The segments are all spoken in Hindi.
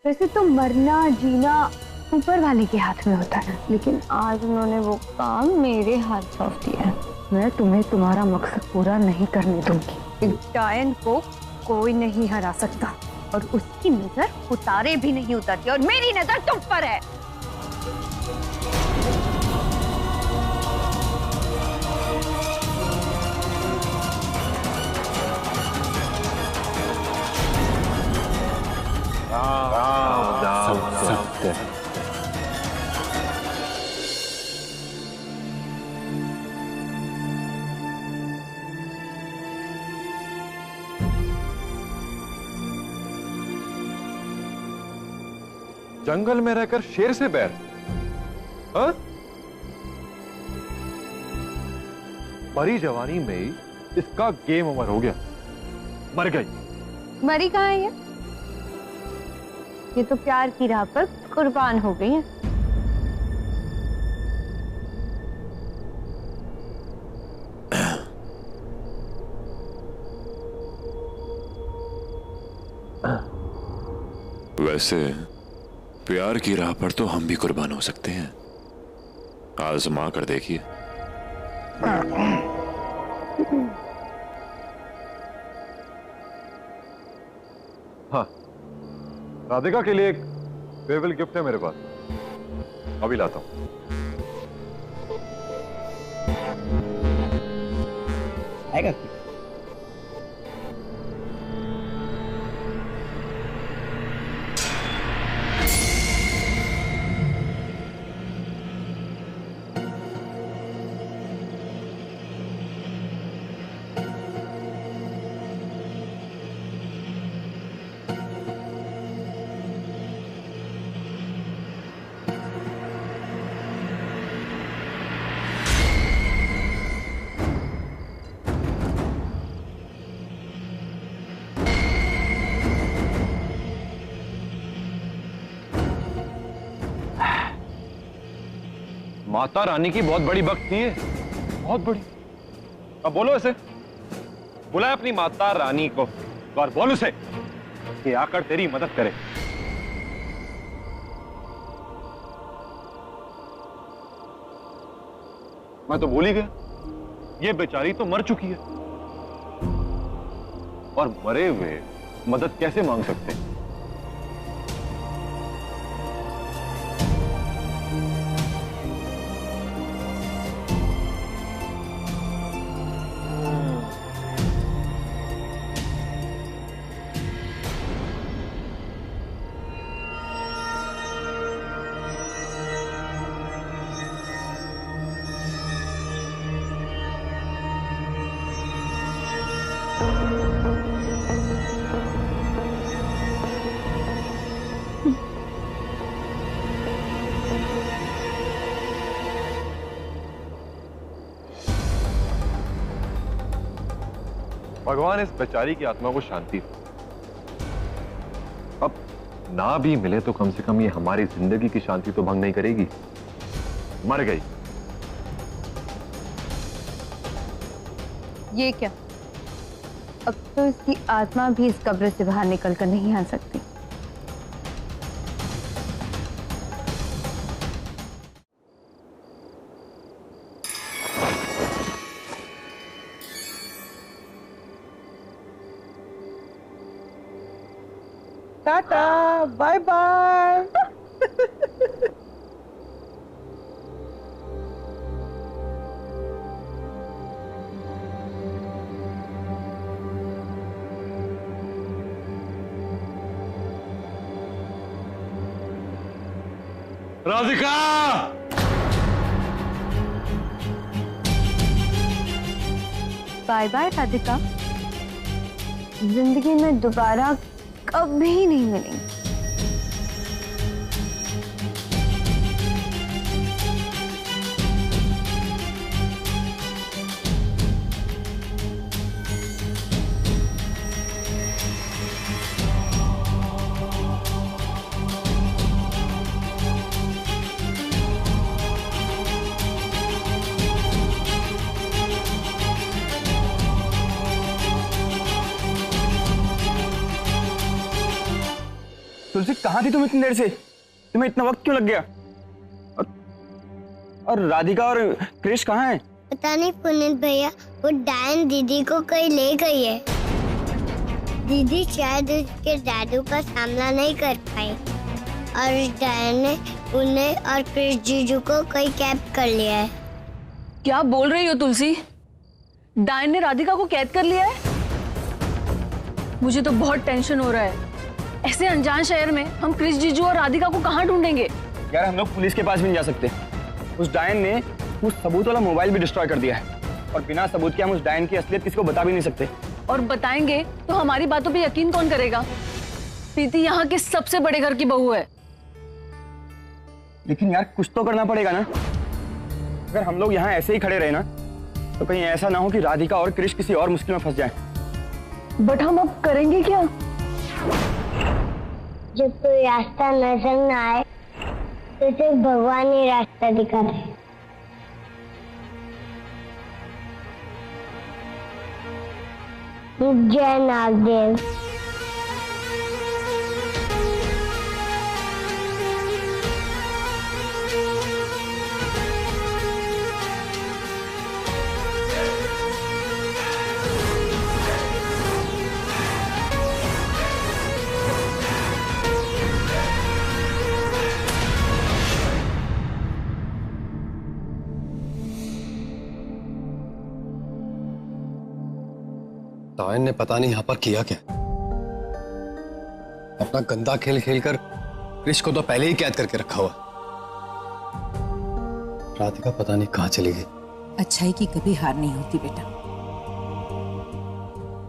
वैसे तो मरना जीना ऊपर वाले के हाथ में होता है, लेकिन आज उन्होंने वो काम मेरे हाथ सौंप दिया है। मैं तुम्हें तुम्हारा मकसद पूरा नहीं करने दूंगी। इस डायन को कोई नहीं हरा सकता और उसकी नजर उतारे भी नहीं उतरती, और मेरी नजर तुम पर है। सत्य। जंगल में रहकर शेर से बैर? हाँ? मरी जवानी में ही इसका गेम ओवर हो गया। मर गई। मरी कहाँ है ये तो प्यार की राह पर कुर्बान हो गई है। वैसे प्यार की राह पर तो हम भी कुर्बान हो सकते हैं, आजमा कर देखिए। हाँ, राधिका के लिए एक फेयरवेल गिफ्ट है मेरे पास, अभी लाता हूं। आएगा माता रानी की बहुत बड़ी भक्त थी है, बहुत बड़ी। अब बोलो इसे, बुलाए अपनी माता रानी को और बोल उसे कि आकर तेरी मदद करे। मैं तो भूल ही गया, ये बेचारी तो मर चुकी है और मरे हुए मदद कैसे मांग सकते हैं? भगवान इस बेचारी की आत्मा को शांति दे। अब ना भी मिले तो कम से कम ये हमारी जिंदगी की शांति तो भंग नहीं करेगी। मर गई। ये क्या, अब तो इसकी आत्मा भी इस कब्र से बाहर निकल कर नहीं आ सकती। Tata, bye bye. Radhika! Bye bye Radhika, जिंदगी में दोबारा कभी नहीं मिलेंगे। तुलसी कहाँ थी तुम इतनी देर से? तुम्हें इतना वक्त क्यों लग गया? और राधिका और क्रिश कहाँ हैं? पता नहीं पुनीत भैया, वो डायन दीदी को कहीं ले गई है। दीदी शायद उसके दादू का सामना नहीं कर पाई और उस डायन ने उन्हें और क्रिश जीजू को कहीं कैद कर लिया है। क्या बोल रही हो तुलसी? डायन ने राधिका को कैद कर लिया है? मुझे तो बहुत टेंशन हो रहा है। ऐसे अनजान शहर में हम क्रिश जीजू और राधिका को कहाँ ढूंढेंगे? यार हम लोग पुलिस के पास भी नहीं जा सकते। उस डायन ने उस सबूत वाला मोबाइल भी डिस्ट्रॉय कर दिया है और बिना सबूत के हम उस डायन की असलियत किसी को बता भी नहीं सकते। और बताएंगे तो हमारी बातों पे यकीन कौन करेगा? प्रीति यहाँ के सबसे बड़े घर की बहू है। लेकिन यार कुछ तो करना पड़ेगा ना। अगर हम लोग यहाँ ऐसे ही खड़े रहे ना तो कहीं ऐसा ना हो कि राधिका और क्रिश किसी और मुश्किल में फंस जाए। बट हम अब करेंगे क्या? जब कोई रास्ता नजर न आए तो सिर्फ भगवान ही रास्ता दिखाते हैं। जय नागदेव। डायन ने पता नहीं यहाँ पर किया क्या। अपना गंदा खेल खेलकर क्रिश को तो पहले ही कैद करके रखा हुआ। राधिका पता नहीं कहाँ चली गई। अच्छाई की कभी हार नहीं होती बेटा।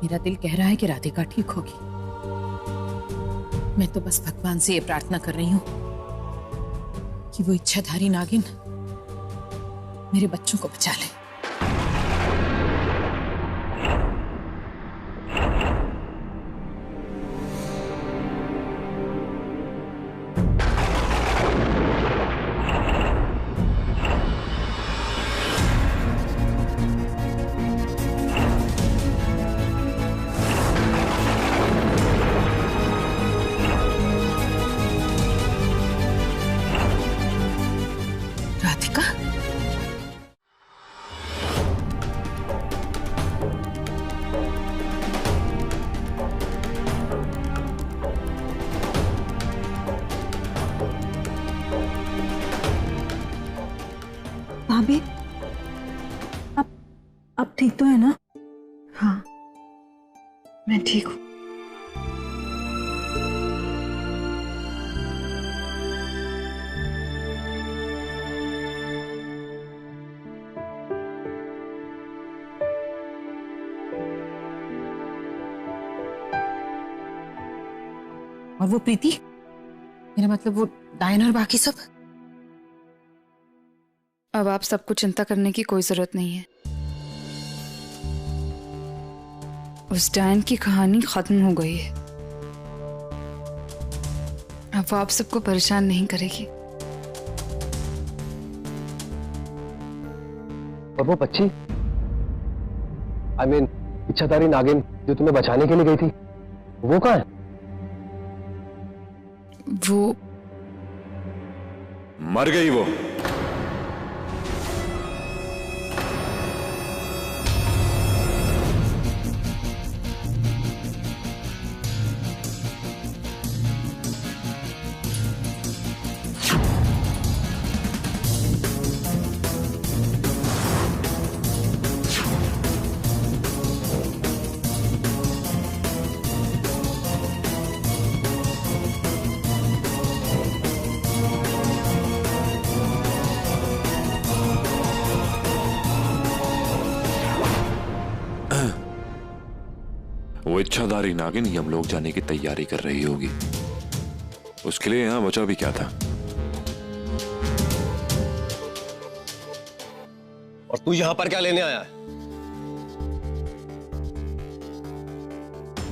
मेरा दिल कह रहा है कि राधिका ठीक होगी। मैं तो बस भगवान से ये प्रार्थना कर रही हूँ कि वो इच्छाधारी नागिन मेरे बच्चों को बचा ले। राधिका, भाभी अब ठीक तो है ना? हाँ मैं ठीक हूँ। और वो प्रीति, मेरा मतलब वो डायन और बाकी सब? अब आप सबको चिंता करने की कोई जरूरत नहीं है। उस डायन की कहानी खत्म हो गई है। अब वो आप सबको परेशान नहीं करेगी। और वो बच्ची, I mean, इच्छाधारी नागिन जो तुम्हें बचाने के लिए गई थी, वो कहाँ है? वो मर गई वो। वो इच्छाधारी नागिन यमलोक जाने की तैयारी कर रही होगी। उसके लिए यहां बचा भी क्या था? और तू यहाँ पर क्या लेने आया है?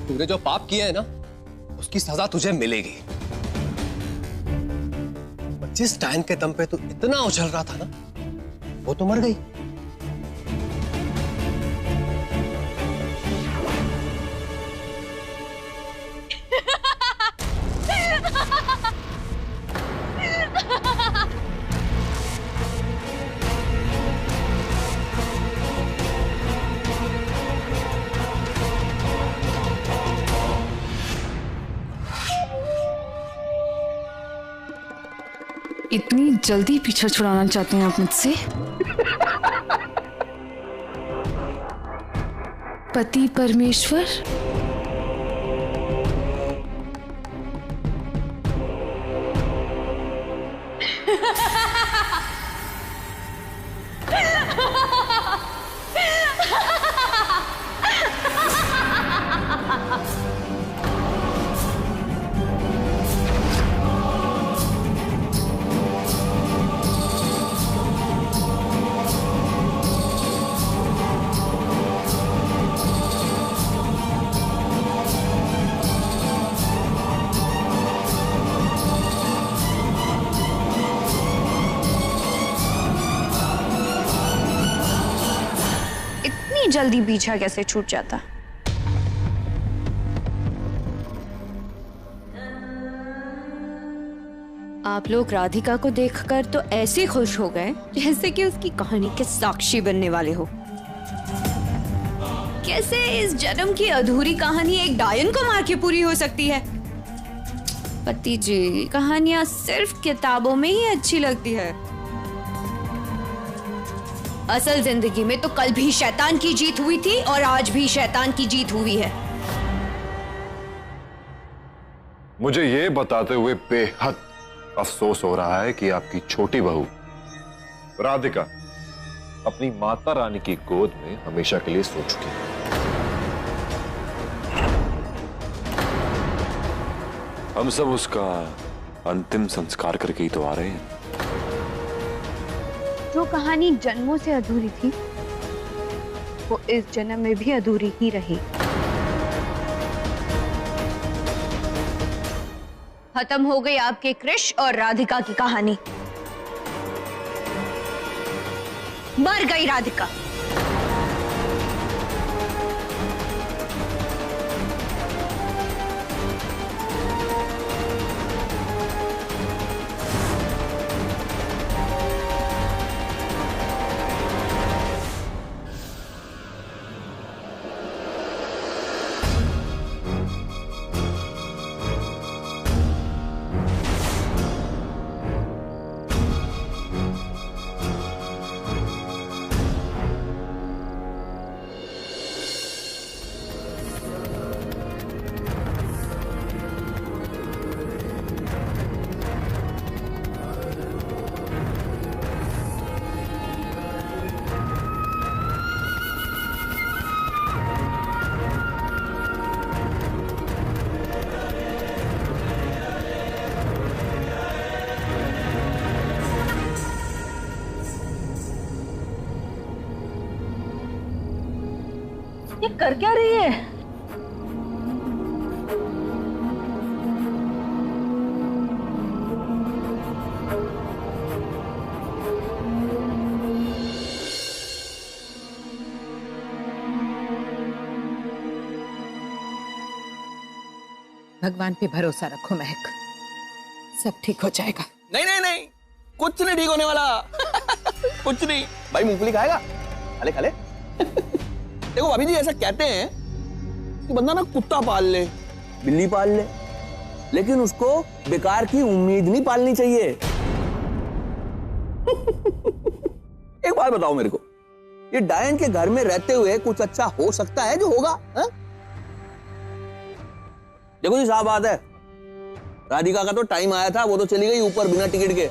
तूने जो पाप किया है ना, उसकी सजा तुझे मिलेगी। जिस डायन के दम पे तू इतना उछल रहा था ना, वो तो मर गई। इतनी जल्दी पीछा छुड़ाना चाहते हैं आप मुझसे? पति परमेश्वर, जल्दी पीछा कैसे छूट जाता? आप लोग राधिका को देखकर तो ऐसे खुश हो गए जैसे कि उसकी कहानी के साक्षी बनने वाले हो। कैसे इस जन्म की अधूरी कहानी एक डायन को मार के पूरी हो सकती है? पति जी, कहानियां सिर्फ किताबों में ही अच्छी लगती है। असल जिंदगी में तो कल भी शैतान की जीत हुई थी और आज भी शैतान की जीत हुई है। मुझे ये बताते हुए बेहद अफसोस हो रहा है कि आपकी छोटी बहू राधिका अपनी माता रानी की गोद में हमेशा के लिए सो चुकी है। हम सब उसका अंतिम संस्कार करके ही तो आ रहे हैं। जो कहानी जन्मों से अधूरी थी वो इस जन्म में भी अधूरी ही रही। खत्म हो गई आपके कृष और राधिका की कहानी। मर गई राधिका। ये कर क्या रही है? भगवान पे भरोसा रखो महक, सब ठीक हो जाएगा। नहीं नहीं नहीं, कुछ नहीं ठीक होने वाला। कुछ नहीं। भाई मूंगफली खाएगा? खाले खाले। देखो भाभी जी, ऐसा कहते हैं कि बंदा ना कुत्ता पाल ले, बिल्ली पाल ले, लेकिन उसको बेकार की उम्मीद नहीं पालनी चाहिए। एक बात बताओ मेरे को, ये डायन के घर में रहते हुए कुछ अच्छा हो सकता है जो होगा? है? देखो जी, साफ बात है, राधिका का तो टाइम आया था, वो तो चली गई ऊपर बिना टिकट के।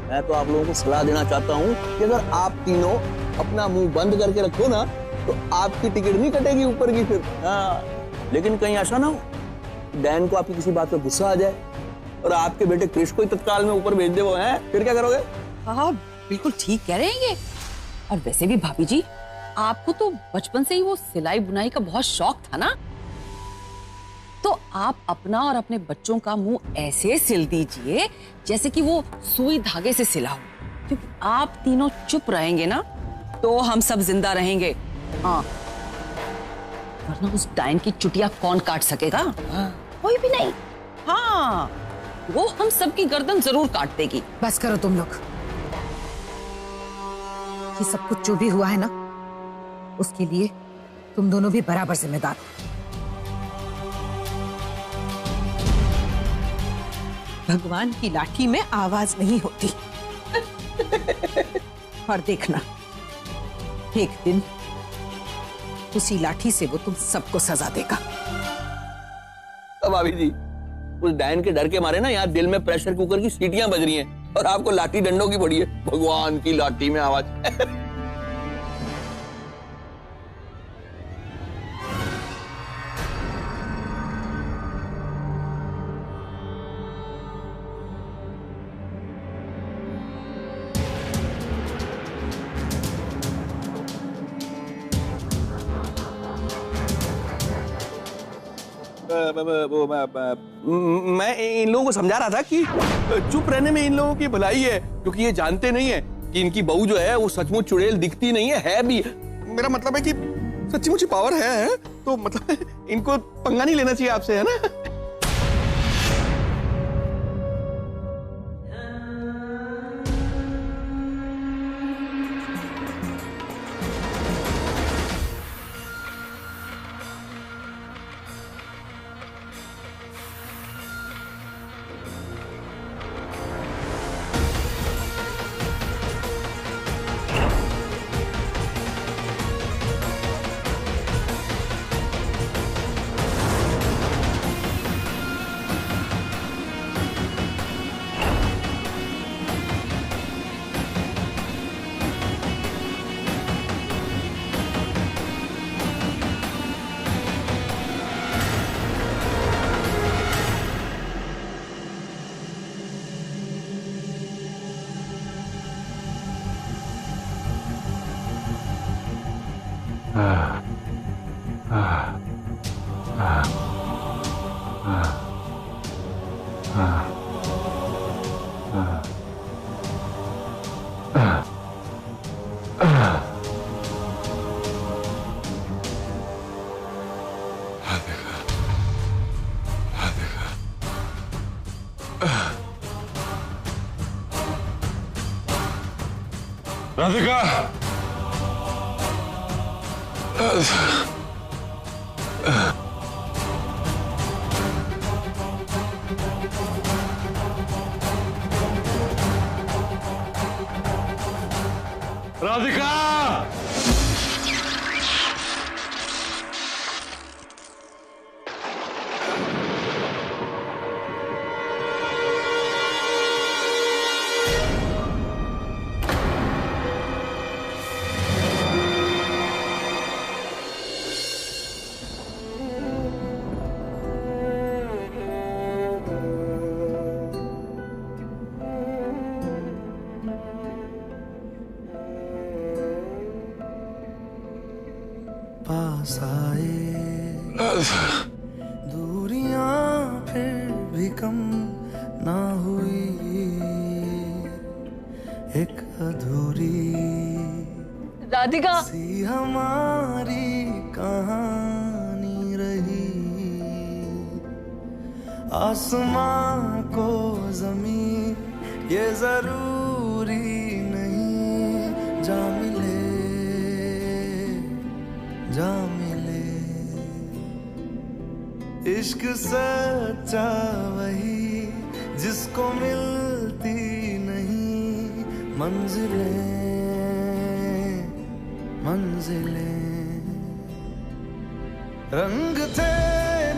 मैं तो आप लोगों को सलाह देना चाहता हूं कि अगर आप तीनों अपना मुंह बंद करके रखो ना, तो आपकी टिकट नहीं कटेगी ऊपर की फिर। हाँ, लेकिन कहीं ऐसा ना हो डैन को आपकी किसी बात पे गुस्सा आ जाए और आपके बेटे क्रिश को ही तत्काल में ऊपर भेज दे वो, है फिर क्या करोगे? हाँ बिल्कुल ठीक कह रहे हैं ये। और वैसे भी भाभी जी, आपको तो बचपन से ही वो सिलाई बुनाई का बहुत शौक था ना, तो आप अपना और अपने बच्चों का मुंह ऐसे सिल दीजिए जैसे कि वो सुई धागे से सिला हो, क्योंकि आप तीनों चुप रहेंगे ना तो हम सब जिंदा रहेंगे। हाँ, वरना उस डायन की चुटिया कौन काट सकेगा? कोई भी नहीं। हाँ, वो हम सबकी गर्दन जरूर काट देगी। बस करो तुम लोग, ये सब कुछ जो भी हुआ है ना, उसके लिए तुम दोनों भी बराबर जिम्मेदार हो। भगवान की लाठी में आवाज नहीं होती। और देखना, एक दिन उसी लाठी से वो तुम सबको सजा देगा। भाभी जी, उस डायन के डर के मारे ना यहाँ दिल में प्रेशर कुकर की सीटियां बज रही हैं और आपको लाठी डंडों की पड़ी है। भगवान की लाठी में आवाज। मैं इन लोगों को समझा रहा था कि चुप रहने में इन लोगों की भलाई है, क्योंकि ये जानते नहीं है कि इनकी बहू जो है वो सचमुच चुड़ैल दिखती नहीं है भी। मेरा मतलब है कि सच्ची पावर है, तो मतलब इनको पंगा नहीं लेना चाहिए आपसे, है ना? राधिका, राधिका, पास आए दूरियां फिर भी कम ना हुई, एक अधूरी राधिका सी हमारी कहानी रही। आसमां को जमीन ये जरूरी नहीं, जा मिले जा मिले। इश्क सच्चा वही जिसको मिलती नहीं मंजिलें मंजिलें। रंग थे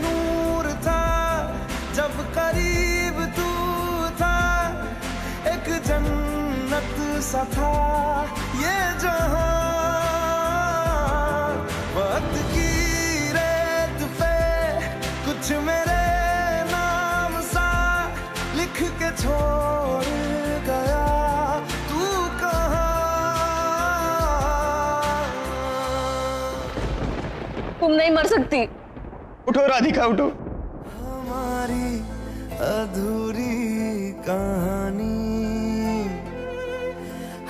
नूर था जब करीब तू था, एक जन्नत सा था ये जहां। वक्त की रेत पे कुछ मेरे नाम सा लिख के छोड़ गया, तू कहाँ? तुम नहीं मर सकती। उठो राधिका, उठो। हमारी अधूरी कहानी,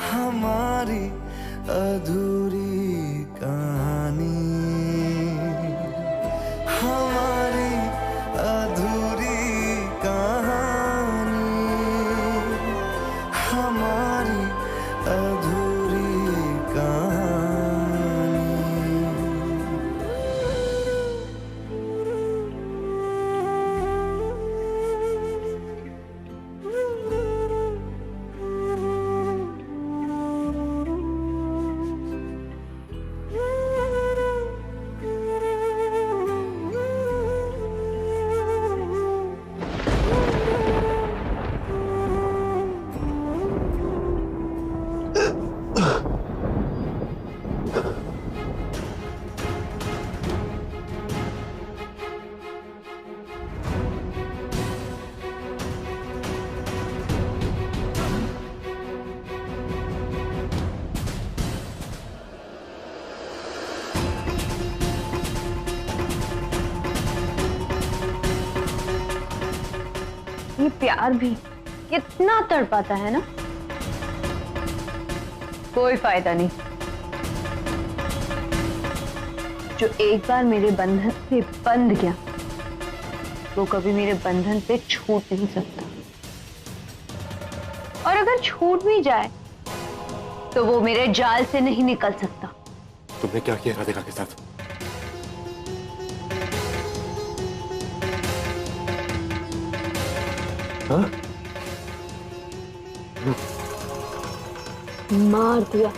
हमारी अधूरी कहानी, हमारी अधूरी कहानी, हमारी अधूरी कहानी। ये प्यार भी कितना तड़पाता है ना। कोई फायदा नहीं। जो एक बार मेरे बंधन से बंध गया वो कभी मेरे बंधन से छूट नहीं सकता, और अगर छूट भी जाए तो वो मेरे जाल से नहीं निकल सकता। तुमने क्या किया राधिका के साथ? मार दिया।